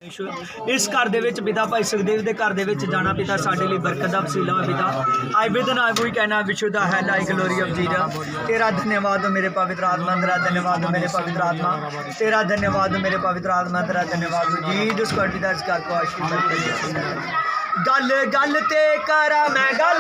इस घर दे विच पिता भाई सुखदेव के घर दे विच जाना पिता साडे लई बरकत दा वसीला हो पिता। आई विदन आई वी कहना Vishu the hell I glory of Jesus. तेरा धन्यवाद हो मेरे पवित्र आत्मा, तेरा धन्यवाद हो मेरे पवित्र आत्मा, तेरा धन्यवाद हो मेरे पवित्र आत्मा, तेरा धन्यवाद हो जीसस गॉड विद अस कर को आशीर्वाद। गल गल ते करा मैं गल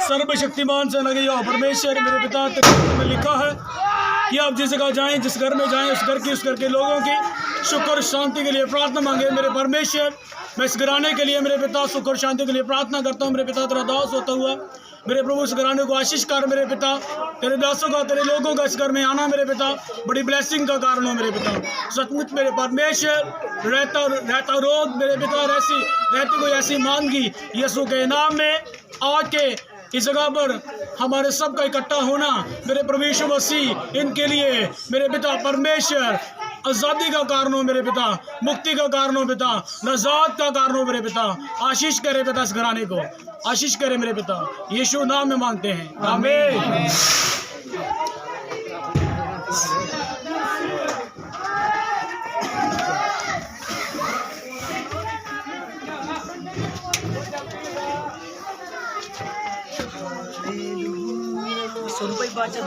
सर्वशक्तिमान से लगे यो परमेश्वर मेरे पिता में लिखा है कि आप जिस जगह जाएं, जिस घर में जाएं, उस घर के लोगों की सुख और शांति के लिए प्रार्थना मांगे। मेरे परमेश्वर मैं इस घराने के लिए मेरे पिता सुख और शांति के लिए प्रार्थना करता हूँ। मेरे पिता तेरा दास होता हुआ मेरे प्रभु इस घराने को आशीष कर। मेरे पिता तेरे दासों का, तेरे लोगों का इस घर में आना मेरे पिता बड़ी ब्लेसिंग का कारण हो। मेरे पिता सचमुच मेरे परमेश्वर रहता रोग मेरे पिता रहती कोई ऐसी मांगी यीशु के नाम में आज के इस जगह पर हमारे सब का इकट्ठा होना मेरे प्रभु यीशु मसीह इनके लिए मेरे पिता परमेश्वर आज़ादी का कारण हो। मेरे पिता मुक्ति का कारण हो। पिता नजात का कारण हो। मेरे पिता आशीष करे पिता इस घराने को आशीष करे मेरे पिता यीशु नाम में मांगते हैं आमीन। सुन भाई बात चल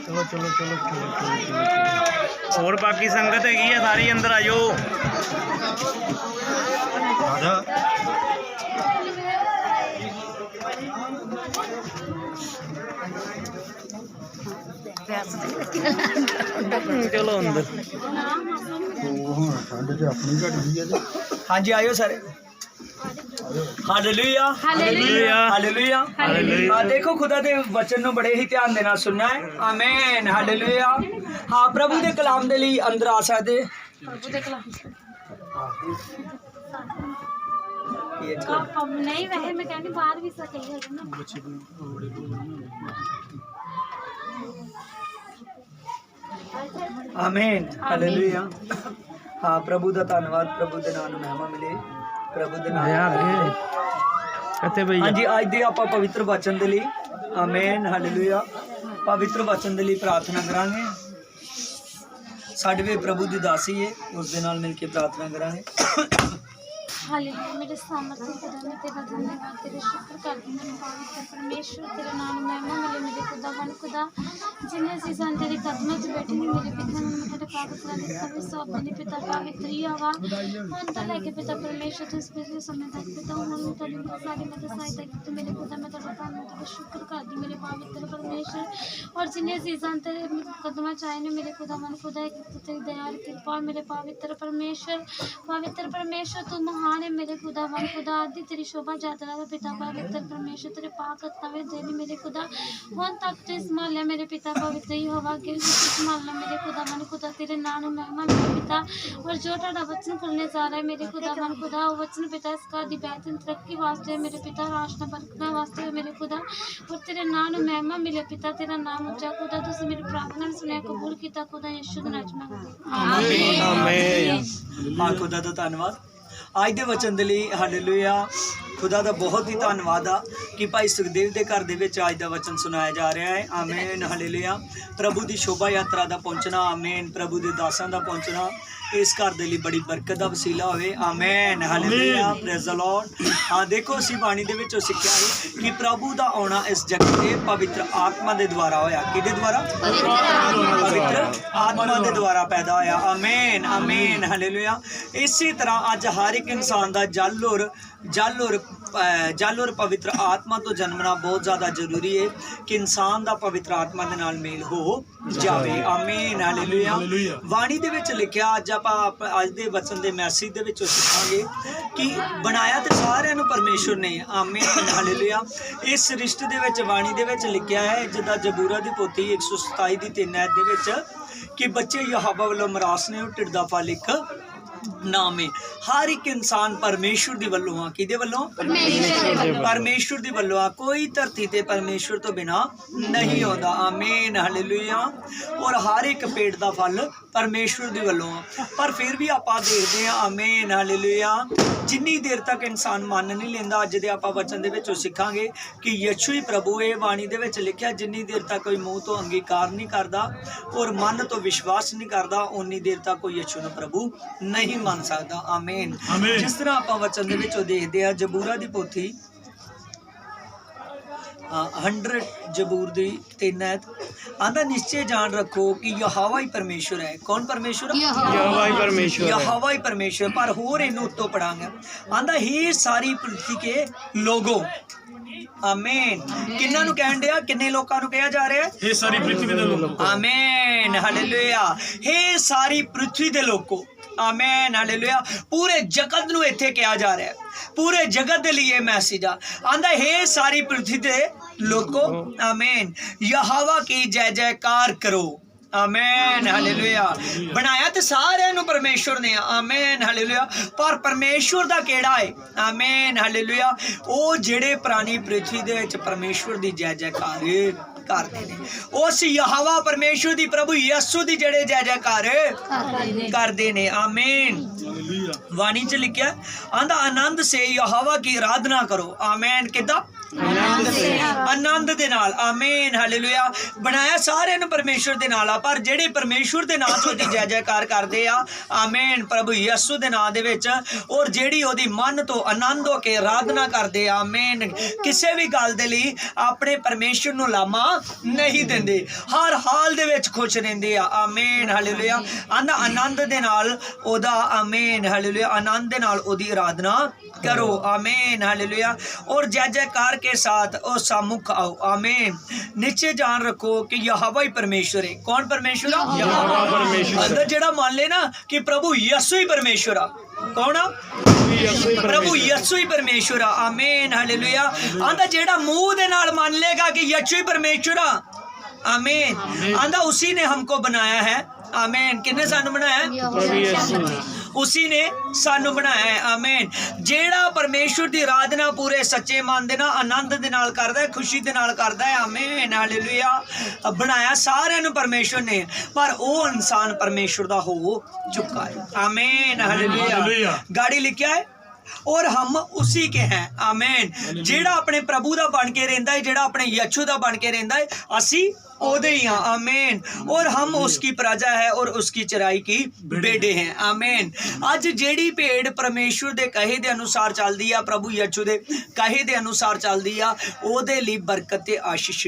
चलो चलो चलो चलो और बाकी संगत है सारी अंदर आ जाओ। चलो अंदर हाँ जी आयो sir. Hallelujah hallelujah hallelujah hallelujah. देखो खुदा दे वचन नु बड़े ही ध्यान देना सुनना है। आमीन हालेलुया। हाँ प्रभु दे कलाम दे लिए अंदर आ सकते। PH नहीं वैसे मैं कहनी बाहर भी सही है ना ਆਮੀਨ ਹਾਲੇਲੂਇਆ। ਹਾਂ ਪ੍ਰਭੂ ਦਾ ਧੰਨਵਾਦ, ਪ੍ਰਭੂ ਦੇ ਨਾਮ ਨੂੰ ਮਹਿਮਾ ਮਿਲੇ, ਪ੍ਰਭੂ ਦੇ ਨਾਮ ਕਿੱਥੇ ਬਈ ਹਾਂਜੀ ਅੱਜ ਦੇ ਆਪਾਂ ਪਵਿੱਤਰ ਵਚਨ ਦੇ ਲਈ ਆਮੀਨ ਹਾਲੇਲੂਇਆ ਪਵਿੱਤਰ ਵਚਨ ਦੇ ਲਈ ਪ੍ਰਾਰਥਨਾ ਕਰਾਂਗੇ। ਸਾਡੇ ਵੇ ਪ੍ਰਭੂ ਦੀ ਦਾਸੀ ਹੈ, ਉਸ ਦੇ ਨਾਲ ਮਿਲ ਕੇ ਪ੍ਰਾਰਥਨਾ ਕਰਾਂਗੇ। हालेलुया मेरे सामर्थ्य खुदा मैं तेरा धन्यवाद तेरे शुक्र करती हूँ पवित्र परमेश्वर तेरा नाम महिमा मिले मेरे खुदा वन खुदा जिन्हें असीसां तेरे कदमों च बैठे ने मेरे पिता ने मैं तेरे पवित्र लिखा भी सौंप देने पिता पवित्र ही हवा मन तो लेके पिता परमेश्वर तो इस पिछले समय तक पिता हूँ तेरी सारी मदद सहायता की तो मेरे खुदा मैं तेरा धन्यवाद तेरा शुक्र करती मेरे पवित्र परमेश्वर और जिन्हें असीसां तेरे कदमों च आए ने मेरे खुदा वन खुदा तेरी दया कृपा मेरे पवित्र परमेश्वर तू महान है मेरे खुदा वन खुदा आदि तेरी शोभा यात्रा है पिता पवित्र परमेश्वर तेरे पाक हत्थां देनी मेरे खुदा हुण तक तो संभालिया मेरे पिता पवित्र ही होवा के संभालना मेरे खुदा वन खुदा तेरे नाम में महिमा मेरे पिता और जो तुहाडा वचन करने जा रहा है मेरे खुदा वन खुदा वो वचन पिता इस घर दी बेहतरीन तरक्की वास्ते मेरे पिता राशना बरकना वास्ते मेरे खुदा और तेरे नाम में महिमा मिले पिता तेरा नाम ऊंचा खुदा तुसीं मेरी प्रार्थना सुनिया कबूल कीता खुदा यीशु दे नाम में आमीन ਆਮੀਨ। ਹਾਂ ਖੁਦਾ ਦਾ ਧੰਨਵਾਦ ਅੱਜ ਦੇ ਵਚਨ ਦੇ ਲਈ ਹਾਲੇਲੂਇਆ। ਖੁਦਾ ਦਾ ਬਹੁਤ ਹੀ ਧੰਨਵਾਦ ਆ ਕਿ ਭਾਈ ਸੁਖਦੇਵ ਦੇ ਘਰ ਦੇ ਵਿੱਚ ਅੱਜ ਦਾ ਵਚਨ ਸੁਣਾਇਆ ਜਾ ਰਿਹਾ ਹੈ। ਆਮੀਨ ਹਾਲੇਲੂਇਆ। ਪ੍ਰਭੂ ਦੀ ਸ਼ੋਭਾ ਯਾਤਰਾ ਦਾ ਪਹੁੰਚਣਾ, ਆਮੀਨ। ਪ੍ਰਭੂ ਦੇ ਦਾਸਾਂ ਦਾ ਪਹੁੰਚਣਾ ਇਸ ਘਰ ਦੇ ਲਈ ਬੜੀ ਬਰਕਤ ਦਾ ਵਸੀਲਾ ਹੋਵੇ। ਆਮੀਨ ਹਾਲੇਲੂਇਆ ਪ੍ਰੇਜ਼ ਦ ਲਾਰਡ। ਹਾਂ ਦੇਖੋ ਅਸੀਂ ਬਾਣੀ ਦੇ ਵਿੱਚੋਂ ਸਿੱਖਿਆ ਹੈ ਕਿ ਪ੍ਰਭੂ ਦਾ ਆਉਣਾ ਇਸ ਜਗਤ ਤੇ ਪਵਿੱਤਰ ਆਤਮਾ ਦੇ ਦੁਆਰਾ ਹੋਇਆ। ਕਿਹਦੇ ਦੁਆਰਾ? ਪਵਿੱਤਰ ਆਤਮਾ ਦੇ ਦੁਆਰਾ ਪੈਦਾ ਹੋਇਆ। ਆਮੀਨ ਆਮੀਨ ਹਾਲੇਲੂਇਆ। ਇਸੇ ਤਰ੍ਹਾਂ ਅੱਜ ਹਰ ਇੱਕ ਇਨਸਾਨ ਦਾ ਜਲ ਔਰ ਪਵਿੱਤਰ ਆਤਮਾ ਤੋਂ ਜਨਮਣਾ ਬਹੁਤ ਜ਼ਿਆਦਾ ਜ਼ਰੂਰੀ ਹੈ ਕਿ ਇਨਸਾਨ ਦਾ ਪਵਿੱਤਰ ਆਤਮਾ ਦੇ ਨਾਲ ਮੇਲ ਹੋ ਜਾਵੇ। ਆਮੀਨ ਹਾਲੇਲੂਇਆ। ਬਾਣੀ ਦੇ ਵਿੱਚ ਲਿਖਿਆ ਅੱਜ ਆਪਾਂ ਅੱਜ ਦੇ ਵਚਨ ਦੇ ਮੈਸੇਜ ਦੇ ਵਿੱਚੋਂ ਸਿੱਖਾਂਗੇ ਕਿ ਬਣਾਇਆ ਤੇ ਸਾਰਿਆਂ ਨੂੰ ਪਰਮੇਸ਼ਵਰ ਨੇ। ਆਮੀਨ ਹਾਲੇਲੂਇਆ। ਇਸ ਸ੍ਰਿਸ਼ਟੀ ਦੇ ਵਿੱਚ ਬਾਣੀ ਦੇ ਵਿੱਚ ਲਿਖਿਆ ਹੈ ਜਿੱਦਾਂ ਜ਼ਬੂਰਾ ਦੀ ਪੋਥੀ 127 ਦੀ 3 ਐਤ ਦੇ ਵਿੱਚ ਕਿ ਬੱਚੇ ਯਹੋਵਾ ਵੱਲੋਂ ਮਰਾਸ ਨੇ ਉਹ ਢਿੱਡ ਦਾ ਫਲ ਇੱਕ ਨਾਮ ਹੈ। ਹਰ ਇੱਕ ਇਨਸਾਨ ਪਰਮੇਸ਼ਵਰ ਦੀ ਵੱਲੋਂ ਆ। ਕਿਹਦੇ ਵੱਲੋਂ? ਪਰਮੇਸ਼ਵਰ ਦੀ ਵੱਲੋਂ ਆ। ਕੋਈ ਧਰਤੀ ਤੇ ਪਰਮੇਸ਼ਵਰ ਤੋਂ ਬਿਨਾ ਨਹੀਂ ਆਉਂਦਾ। ਆਮੀਨ ਹਾਲੇਲੂਇਆ। ਔਰ ਹਰ ਇੱਕ ਪੇਟ ਦਾ ਫਲ ਪਰਮੇਸ਼ਵਰ ਦੀ ਵੱਲੋਂ ਆ। ਪਰ ਫਿਰ ਵੀ ਆਪਾਂ ਦੇਖਦੇ ਹਾਂ ਆਮੀਨ ਹਾਲੇਲੂਇਆ ਜਿੰਨੀ ਦੇਰ ਤੱਕ ਇਨਸਾਨ ਮੰਨ ਨਹੀਂ ਲੈਂਦਾ। ਅੱਜ ਦੇ ਆਪਾਂ ਵਚਨ ਦੇ ਵਿੱਚੋਂ ਸਿੱਖਾਂਗੇ ਕਿ ਯਿਸੂ ਹੀ ਪ੍ਰਭੂ ਹੈ। ਬਾਣੀ ਦੇ ਵਿੱਚ ਲਿਖਿਆ ਜਿੰਨੀ ਦੇਰ ਤੱਕ ਕੋਈ ਮੂੰਹ ਤੋਂ ਅੰਗੀਕਾਰ ਨਹੀਂ ਕਰਦਾ ਔਰ ਮਨ ਤੋਂ ਵਿਸ਼ਵਾਸ ਨਹੀਂ ਕਰਦਾ ਉਨੀ ਦੇਰ ਤੱਕ ਕੋਈ ਯਿਸੂ ਨੂੰ ਪ੍ਰਭੂ ਨਹੀਂ ਮੰਨ ਸਕਦਾ। ਆਮੀਨ। ਜਿਸ ਤਰ੍ਹਾਂ ਆਪਾਂ ਵਚਨ ਦੇ ਵਿੱਚੋਂ ਦੇਖਦੇ ਆ ਜ਼ਬੂਰਾ ਦੀ ਪੋਥੀ 100 ਜ਼ਬੂਰ ਦੀ 3 ਐਤ ਆਂਦਾ ਨਿਸ਼ਚੈ ਜਾਣ ਰੱਖੋ ਕਿ ਯਹੋਵਾ ਹੀ ਪਰਮੇਸ਼ਵਰ ਹੈ। ਕੌਣ ਪਰਮੇਸ਼ਵਰ? ਯਹੋਵਾ ਹੀ ਪਰਮੇਸ਼ਵਰ। ਯਹੋਵਾ ਹੀ ਪਰਮੇਸ਼ਵਰ। ਪਰ ਹੋਰ ਇਹਨੂੰ ਉੱਤੋਂ ਪੜਾਂਗੇ ਆਂਦਾ ਹੀ ਸਾਰੀ ਪ੍ਰਿਥਵੀ ਕੇ ਲੋਗੋ। ਆਮੀਨ। ਕਿੰਨਾਂ ਨੂੰ ਕਹਿਣ ਡਿਆ? ਕਿੰਨੇ ਲੋਕਾਂ ਨੂੰ ਕਿਹਾ ਜਾ ਰਿਹਾ ਹੈ? ਇਹ ਸਾਰੀ ਪ੍ਰਿਥਵੀ ਦੇ ਲੋਕੋ। ਆਮੀਨ ਹਾਲੇਲੂਇਆ। हे ਸਾਰੀ ਪ੍ਰਿਥਵੀ ਦੇ ਲੋਕੋ। ਆਮੀਨ ਹਾਲੇਲੂਇਆ। ਪੂਰੇ ਜਗਤ ਨੂੰ ਇੱਥੇ ਕਿਹਾ ਜਾ ਰਿਹਾ ਹੈ। पूरे जगत के लिए मैसेज आंदा है सारी पृथ्वी दे लोगो। आमीन। यहोवा की जय जयकार करो। आमीन हालेलुया। बनाया तो सारे नु परमेश्वर ने। आमीन हालेलुया। पर परमेश्वर दा केड़ा है? आमीन हालेलुया। ओ जेड़े प्राणी पृथ्वी दे विच परमेश्वर दी जय जयकार करते ने उस यहोवा परमेश्वर दी प्रभु यीशु दी जेड़े जय जयकार करते ने। आमीन। वाणी च लिखिया आंदा आनंद से यहोवा की आराधना करो। आमीन। किदा? आनंद दे नाल। आमीन हालेलुया। बनाया सारे नु परमेश्वर दे नाल पर जेड़े परमेश्वर दे नाम तो जय जयकार करदे आ। आमीन। प्रभु यीशु दे नाम दे विच और जेड़ी ओदी मन तो आनंद हो के आराधना करदे। आमीन। किसी भी गल दे लई अपने परमेश्वर नु लामा नहीं देंदे। हर हाल दे विच खुश रहिंदे आ। आमीन हालेलुया। आंदा आनंद दे नाल ओदा। आमीन हालेलुया। आनंद दे नाल ओदी आराधना करो। आमीन हालेलुया। और जय जयकार के साथ ओ सम्मुख आओ। आमीन। नीचे जान रखो कि यहोवा ही परमेश्वर है। कौन परमेश्वर? यहोवा परमेश्वर। अंदर जेड़ा मान ले ना कि प्रभु यीशु ही परमेश्वर आ। कौन? प्रभु यीशु ही परमेश्वर आ। आमीन हालेलुया। आंदा जेड़ा मुंह दे नाल मान लेगा कि यीशु ही परमेश्वर आ। आमीन। आंदा उसी ने हमको बनाया है। आमीन। किन्ने सानू बनाया? उसी ने सानू बनाया है। आमीन। जेड़ा परमेश्वर दी आराधना पूरे सच्चे मन दे नाल आनंद दे नाल करदा है, खुशी दे नाल करदा है। आमीन हालेलुया। बनाया सारिਆਂ ਨੂੰ परमेश्वर ने, पर ਉਹ इंसान परमेश्वर दा हो चुका है। आमीन हालेलुया। गाड़ी लिखा है और हम उसी के हैं। आमीन। जेड़ा अपने प्रभु दा बन के रहिंदा है, जेड़ा अपने यीशु दा बन के रहिंदा है, असी ओदे ही हाँ। आमीन। और हम उसकी प्रजा है और उसकी चराई की बेटे हैं। आमीन। अज जेड़ी भेड़ परमेश्वर दे कहे दे अनुसार चलदी आ, प्रभु यीशु दे कहे दे अनुसार चलदी आ, ओदे लई बरकत ते आशीष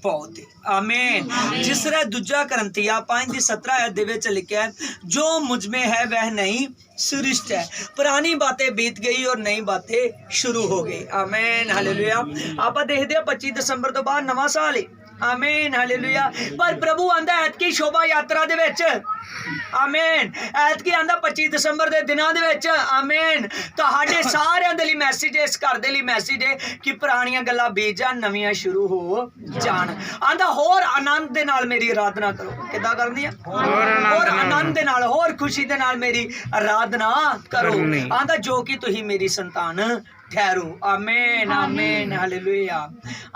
बहुत है। आमीन। जिस तरह दूजा करंथिया 5:17 दे विच लिखिया है, जो मुझ में है वह नई सृष्टि है, पुरानी बातें बीत गई और नई बातें शुरू हो गई। आमीन हालेलुया। आप देखते हैं 25 दिसंबर तो बाद नवा साल है। आमीन हालेलुया। पर प्रभु आंदा ऐतकी शोभा यात्रा दे विच, आमीन, ऐतकी आंदा 25 दिसंबर दे दिनां दे विच, आमीन, तुहाडे सारिਆਂ ਦੇ ਲਈ ਮੈਸੇਜ है, इस घर दे ਲਈ मैसेज है कि पुरानियां गल्लां बीत जाण, नवीआं शुरू हो जाण। आंदा होर आनंद दे नाल मेरी आराधना करो। किदां करनी है? होर आनंद दे नाल, होर खुशी दे नाल मेरी आराधना करो। आंदा जो कि तुही मेरी संतान ठहरो। आमीन आमीन हालेलुया।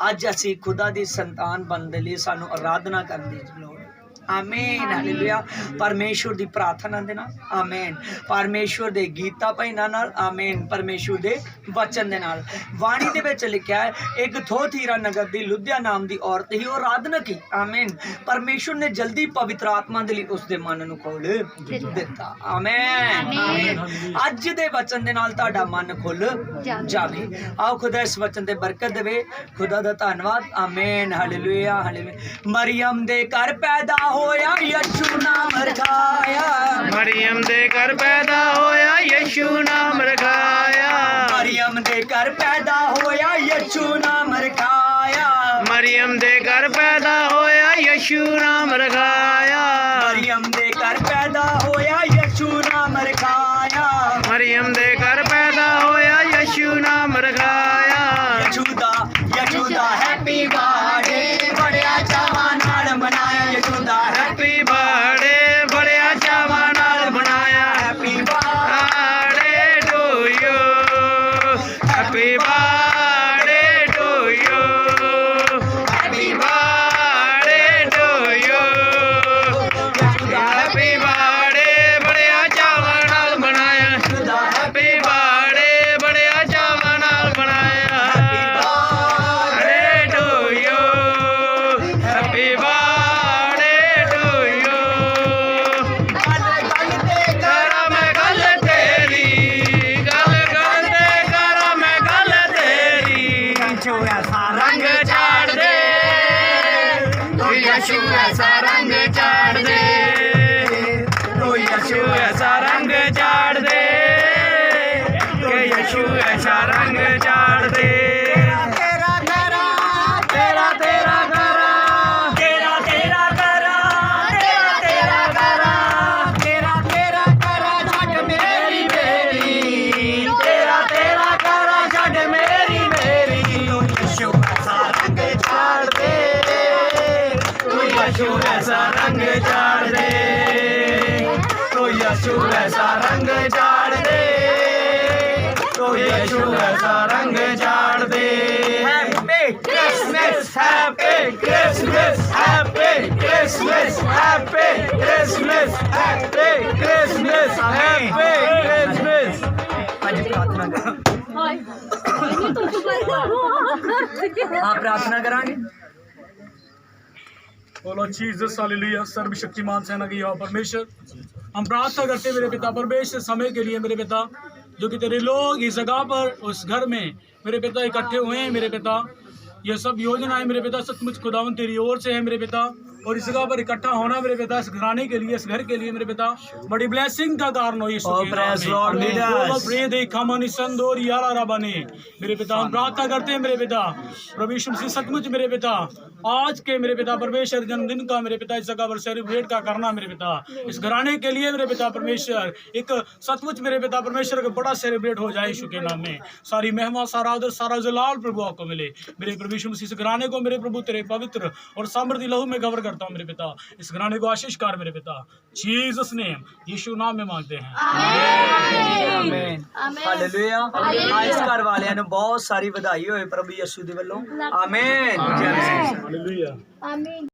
अज असी खुदा दी संतान बनने लिए सानू आराधना करने की लोड़। आमीन हालेलुया। परमेश्वर दी प्रार्थना दे नाल, आमीन, परमेश्वर दे गीता भजनां नाल, आमीन, परमेश्वर दे वचन दे नाल। वाणी दे विच लिखिया है, एक थोथीरा नगर दी लुद्या नाम दी औरत ही और आराधना की। आमीन। परमेश्वर ने जल्दी पवित्र आत्मा दे लई उसदे मन नूं खोल दिता। आमीन आमीन। अज दे वचन दे नाल तुहाडा मन खुल जावे। आओ खुदा इस वचन दे बरकत देवे। खुदा दा धन्नवाद। आमीन हालेलुया हालेलुया। मरियम दे घर पैदा होया यीशु नाम रखाया, मरियम दे घर पैदा होया यीशु नाम रखाया, मरियम दे घर पैदा होया यीशु नाम रखाया, मरियम दे घर पैदा होया यीशु नाम रखाया, मरियम दे घर पैदा होया यीशु नाम रखाया, मरियम दे घर पैदा होया यीशु नाम रखाया। यशूदा हैप्पी बर्थडे बड़िया चावां नाल मनाया, यशूदा हैप्पी बर्थडे बड़िया चावां नाल मनाया, happy birthday birthday to you, happy birthday to you, happy birthday to you, happy birthday बड़िया चावां नाल मनाया, हैप्पी बर्थडे बड़िया चावां नाल मनाया, हैप्पी बर्थडे टू यू। करा मैं गल तेरी, गल करते करा मैं गल तेरी, रंग चाड़ दे तू यीशु ऐसा रंग चाड़ दे, तू यीशु ऐसा रंग चाड़ दे, तू यीशु ऐसा रंग चाड़ दे। यीशु ऐसा रंग चाड़ दे, तो यीशु ऐसा रंग चाड़ दे, तो यीशु ऐसा रंग चाड़ दे। Happy Christmas, happy Christmas, happy Christmas, happy Christmas, happy Christmas, happy Christmas. आज प्रार्थना करो। हाँ प्रार्थना करांगे। बोलो जीसस हालेलुया। सर्वशक्तिमान सेना की यहोवा परमेश्वर, हम प्रार्थना करते मेरे पिता परमेश्वर समय के लिए मेरे पिता, जो कि तेरे लोग इस जगह पर उस घर में मेरे पिता इकट्ठे हुए हैं मेरे पिता। ये सब योजनाएं मेरे पिता सचमुच खुदावन तेरी ओर से है मेरे पिता, और इस जगह पर इकट्ठा होना मेरे पिता इस घराने के लिए, इस घर के लिए मेरे पिता बड़ी ब्लेसिंग का कारण हो यीशु के नाम में। मेरे पिता हम प्रार्थना करते हैं मेरे पिता प्रभु यीशु मसीह, सचमुच मेरे पिता आज के मेरे पिता परमेश्वर जन्मदिन का मेरे पिता इस जगह पर सेलिब्रेट का करना मेरे पिता, इस घराने के लिए मेरे पिता परमेश्वर एक सचमुच मेरे पिता परमेश्वर का बड़ा सेलिब्रेट हो जाए यीशु के नाम में। सारी महिमा सारा आदर सारा जलाल प्रभु आपको मिले मेरे प्रभु यीशु मसीह। इस घराने को मेरे प्रभु तेरे पवित्र और सामर्थी लहू में कवर कर करता हूँ मेरे पिता, इस घराने को आशीष कर मेरे पिता, जीसस नेम, यीशु नाम में मांगते हैं। Amen hallelujah. ਇਸ ਘਰ ਵਾਲਿਆਂ ਨੂੰ ਬਹੁਤ ਸਾਰੀ ਵਧਾਈ ਹੋਏ ਪ੍ਰਭੂ ਯਿਸੂ ਦੇ ਵੱਲੋਂ। ਆਮੇਨ। ਜੈ ਮਸੀਹ। हालेलुया। आमीन।